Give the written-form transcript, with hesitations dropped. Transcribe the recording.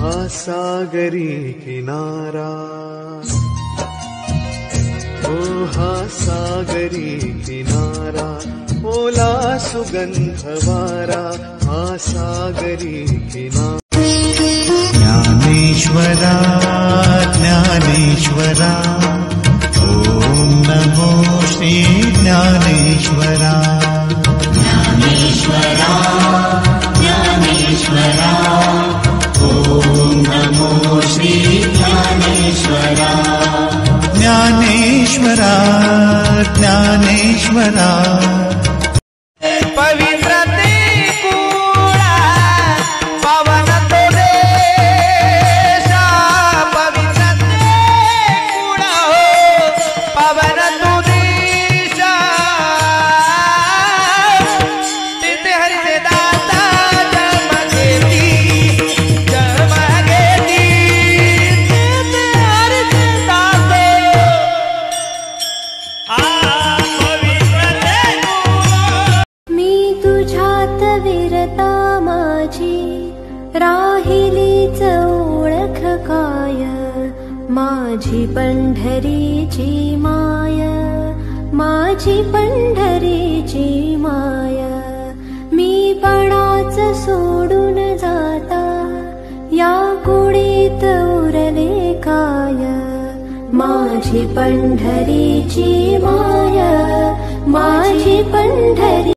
हा सागरी किनारा, ओ हा सागरी किनारा, ओला सुगंध वारा, हा सागरी किनारा. ज्ञानेश्वरा ज्ञानेश्वरा, ओम नमो श्री ज्ञानेश्वरा. ज्ञानेश्वरा ज्ञानेश्वरा, ओम नमो श्री ज्ञानेश्वरा. ज्ञानेश्वरा ज्ञानेश्वरा. राहिलीच ओळख काय, माझी पंढरीची माय, माझी पंढरीची माय. मी पणाच सोडून जाता, या कुडीत उरले काय, माझी पंढरीची माय, माझी पंढरी.